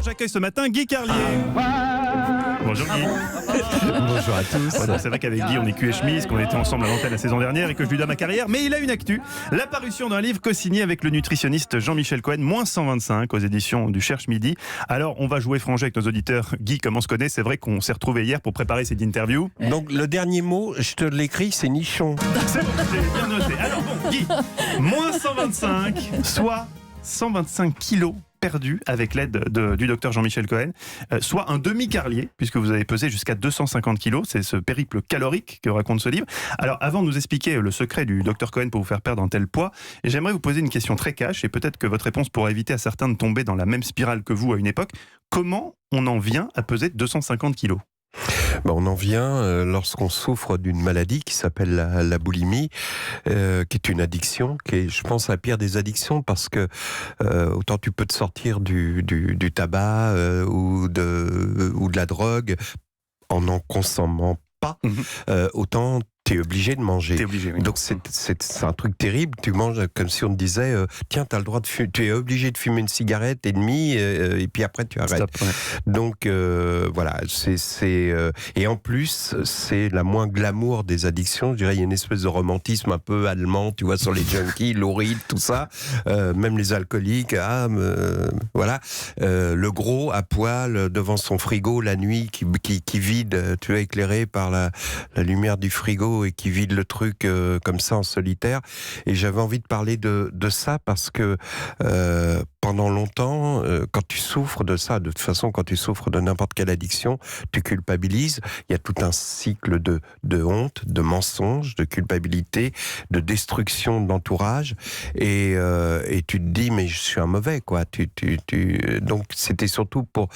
J'accueille ce matin Guy Carlier. Bonjour Guy. Bonjour à tous. Bon, c'est vrai qu'avec Guy on est cul et chemise, qu'on était ensemble à l'antenne la saison dernière et que je lui dois ma carrière, mais il a une actu. L'apparition d'un livre co-signé avec le nutritionniste Jean-Michel Cohen, moins 125 aux éditions du Cherche Midi. Alors on va jouer franc-jeu avec nos auditeurs. Guy, comme on se connaît, c'est vrai qu'on s'est retrouvés hier pour préparer cette interview. Donc le dernier mot, je te l'écris, c'est nichon. C'est bon, j'ai bien noté. Alors bon, Guy, moins 125, soit 125 kilos perdus avec l'aide du docteur Jean-Michel Cohen, soit un demi-carlier, puisque vous avez pesé jusqu'à 250 kilos. C'est ce périple calorique que raconte ce livre. Alors, avant de nous expliquer le secret du docteur Cohen pour vous faire perdre un tel poids, j'aimerais vous poser une question très cash, et peut-être que votre réponse pourra éviter à certains de tomber dans la même spirale que vous à une époque. Comment on en vient à peser 250 kilos ? On en vient lorsqu'on souffre d'une maladie qui s'appelle la boulimie, qui est une addiction, qui est, je pense, la pire des addictions, parce que autant tu peux te sortir du tabac ou de la drogue en n'en consommant pas, autant t'es obligé de manger. T'es obligé, oui. Donc c'est un truc terrible. Tu manges comme si on te disait tiens, t'as le droit de fumer, tu es obligé de fumer une cigarette et demie et puis après tu arrêtes. Stop, ouais. Donc voilà, et en plus c'est la moins glamour des addictions. Je dirais il y a une espèce de romantisme un peu allemand, tu vois, sur les junkies, l'ouride, tout ça, même les alcooliques. Voilà, le gros à poil devant son frigo la nuit qui vide, tu vois, éclairé par la lumière du frigo et qui vide le truc comme ça en solitaire. Et j'avais envie de parler de ça parce que pendant longtemps, quand tu souffres de ça, de toute façon, quand tu souffres de n'importe quelle addiction, tu culpabilises. Il y a tout un cycle de honte, de mensonge, de culpabilité, de destruction de l'entourage. Et tu te dis, mais je suis un mauvais, quoi. Donc c'était surtout pour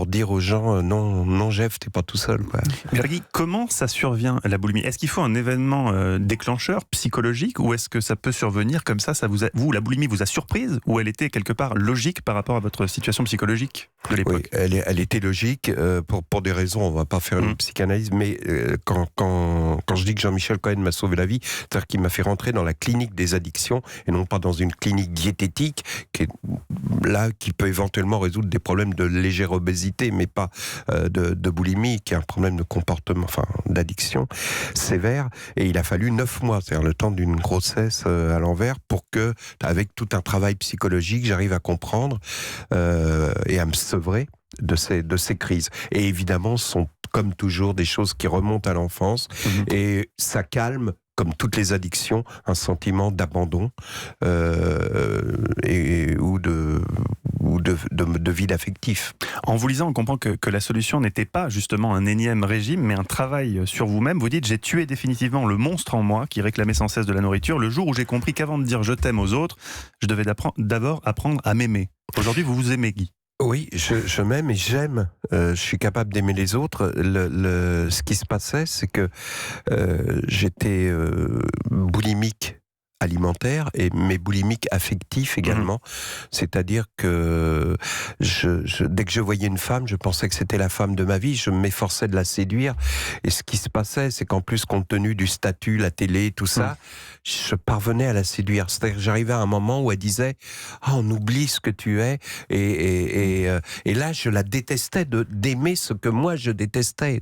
dire aux gens, non, Jeff, t'es pas tout seul, quoi. Guy, comment ça survient, la boulimie ? Est-ce qu'il faut un événement déclencheur psychologique, ou est-ce que ça peut survenir comme ça vous, la boulimie vous a surprise, ou elle était quelque part logique par rapport à votre situation psychologique de l'époque ? Oui, elle était logique pour des raisons, on va pas faire une psychanalyse, mais quand je dis que Jean-Michel Cohen m'a sauvé la vie, c'est-à-dire qu'il m'a fait rentrer dans la clinique des addictions et non pas dans une clinique diététique qui peut éventuellement résoudre des problèmes de légère obésité, mais pas de boulimie, qui est un problème de comportement, enfin d'addiction sévère. Et il a fallu 9 mois, c'est-à-dire le temps d'une grossesse à l'envers, pour que, avec tout un travail psychologique, j'arrive à comprendre et à me sevrer de ces crises. Et évidemment, ce sont comme toujours des choses qui remontent à l'enfance, et ça calme, comme toutes les addictions, un sentiment d'abandon ou de vide affectif. En vous lisant, on comprend que la solution n'était pas justement un énième régime, mais un travail sur vous-même. Vous dites, j'ai tué définitivement le monstre en moi qui réclamait sans cesse de la nourriture, le jour où j'ai compris qu'avant de dire je t'aime aux autres, je devais d'abord apprendre à m'aimer. Aujourd'hui, vous vous aimez, Guy ? Oui, je m'aime et j'aime. Je suis capable d'aimer les autres. Ce qui se passait, c'est que j'étais boulimique alimentaire, mais boulimique affectif également. C'est-à-dire que dès que je voyais une femme, je pensais que c'était la femme de ma vie, je m'efforçais de la séduire. Et ce qui se passait, c'est qu'en plus, compte tenu du statut, la télé, tout ça, je parvenais à la séduire. C'est-à-dire que j'arrivais à un moment où elle disait « Ah, on oublie ce que tu es ». Et là, je la détestais d'aimer ce que moi, je détestais.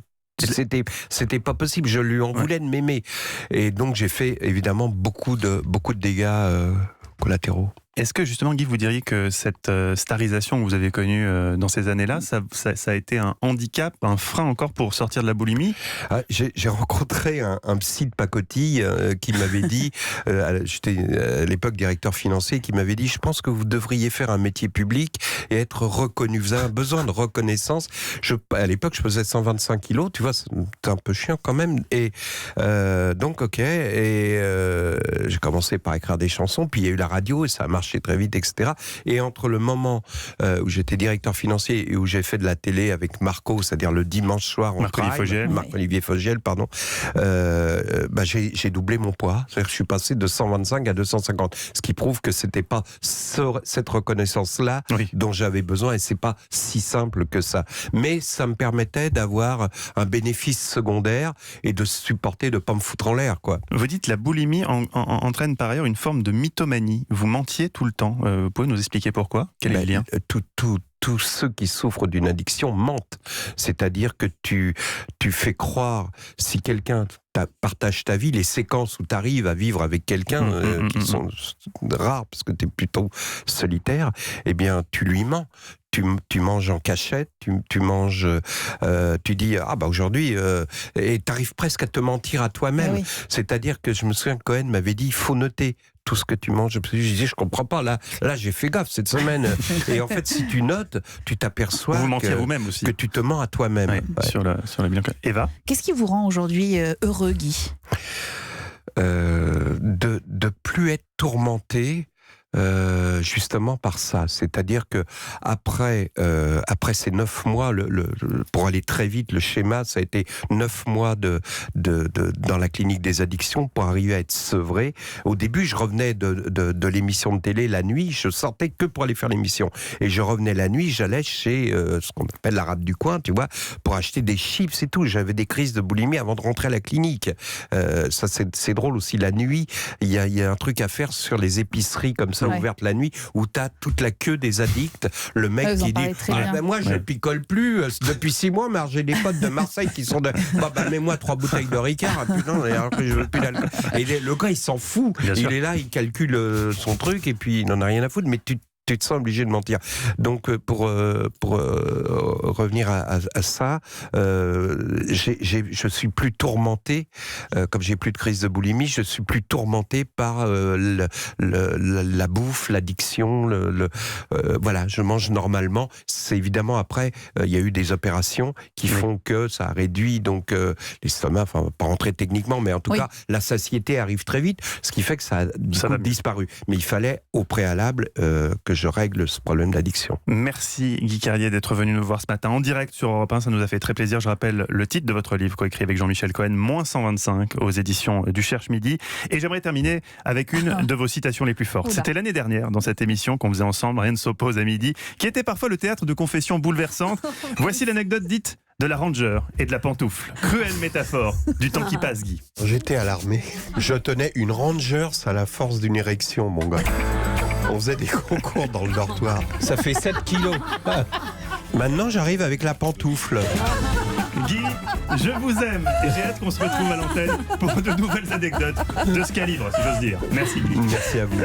C'était pas possible, je lui en voulais de m'aimer. Et donc j'ai fait évidemment beaucoup de dégâts collatéraux. Est-ce que justement, Guy, vous diriez que cette starisation que vous avez connue dans ces années-là, ça a été un handicap, un frein encore pour sortir de la boulimie ? J'ai rencontré un psy de pacotille qui m'avait dit, j'étais à l'époque directeur financier, qui m'avait dit, je pense que vous devriez faire un métier public et être reconnu. Vous avez besoin de reconnaissance. À l'époque, je pesais 125 kilos, tu vois, c'est un peu chiant quand même. Et donc, ok. Et j'ai commencé par écrire des chansons, puis il y a eu la radio et ça a marché très vite, etc. Et entre le moment où j'étais directeur financier et où j'ai fait de la télé avec Marco, c'est-à-dire le dimanche soir en Marc-Olivier Fogiel, pardon, j'ai doublé mon poids. C'est-à-dire que je suis passé de 125 à 250. Ce qui prouve que c'était pas cette reconnaissance-là dont j'avais besoin, et c'est pas si simple que ça. Mais ça me permettait d'avoir un bénéfice secondaire et de supporter, de pas me foutre en l'air, quoi. Vous dites la boulimie entraîne par ailleurs une forme de mythomanie. Vous mentiez tout le temps. Vous pouvez nous expliquer pourquoi ? Quel est le lien ? tous ceux qui souffrent d'une addiction mentent. C'est-à-dire que tu fais croire, si quelqu'un partage ta vie, les séquences où tu arrives à vivre avec quelqu'un, qui sont rares parce que tu es plutôt solitaire, eh bien tu lui mens. Tu manges en cachette, tu manges, tu dis aujourd'hui, et tu arrives presque à te mentir à toi-même. Oui. C'est-à-dire que je me souviens que Cohen m'avait dit, il faut noter tout ce que tu manges. Je disais, je comprends pas, là j'ai fait gaffe cette semaine. Et en fait, si tu notes, tu t'aperçois vous mentiez à vous-même aussi. Que tu te mens à toi-même. Ouais, Ouais. sur le bilan. Eva? Qu'est-ce qui vous rend aujourd'hui heureux, Guy ? De plus être tourmenté, justement par ça. C'est-à-dire que après ces 9 mois, pour aller très vite, le schéma, ça a été 9 mois dans la clinique des addictions pour arriver à être sevré. Au début, je revenais de l'émission de télé la nuit, je sortais que pour aller faire l'émission. Et je revenais la nuit, j'allais chez ce qu'on appelle l'arabe du coin, tu vois, pour acheter des chips et tout. J'avais des crises de boulimie avant de rentrer à la clinique. Ça, c'est drôle aussi. La nuit, il y a un truc à faire sur les épiceries comme ça, ouverte la nuit, où t'as toute la queue des addicts, le mec qui dit moi je picole plus depuis 6 mois, mais j'ai des potes de Marseille qui sont de mets-moi 3 bouteilles de Ricard, putain, alors que je veux plus d'alcool. Et le gars il s'en fout, il est là, il calcule son truc et puis il n'en a rien à foutre, mais tu te sens obligé de mentir. Donc pour revenir à ça, je suis plus tourmenté, comme j'ai plus de crise de boulimie, je suis plus tourmenté par la bouffe, l'addiction, voilà, je mange normalement. C'est évidemment après, il y a eu des opérations qui font que ça a réduit donc l'estomac, enfin pas rentrer techniquement, mais en tout cas la satiété arrive très vite, ce qui fait que ça a disparu. Mais il fallait au préalable que je règle ce problème d'addiction. Merci Guy Carlier d'être venu nous voir ce matin en direct sur Europe 1, ça nous a fait très plaisir. Je rappelle le titre de votre livre coécrit avec Jean-Michel Cohen, Moins 125 aux éditions du Cherche Midi. Et j'aimerais terminer avec une de vos citations les plus fortes. C'était l'année dernière dans cette émission qu'on faisait ensemble, Rien ne s'oppose à midi, qui était parfois le théâtre de confessions bouleversantes. Voici l'anecdote dite de la Ranger et de la pantoufle. Cruelle métaphore du temps qui passe, Guy. J'étais à l'armée, je tenais une Rangers à la force d'une érection, mon gars. On faisait des concours dans le dortoir. Ça fait 7 kilos. Maintenant, j'arrive avec la pantoufle. Guy, je vous aime et j'ai hâte qu'on se retrouve à l'antenne pour de nouvelles anecdotes de ce calibre, si j'ose dire. Merci Guy. Merci à vous.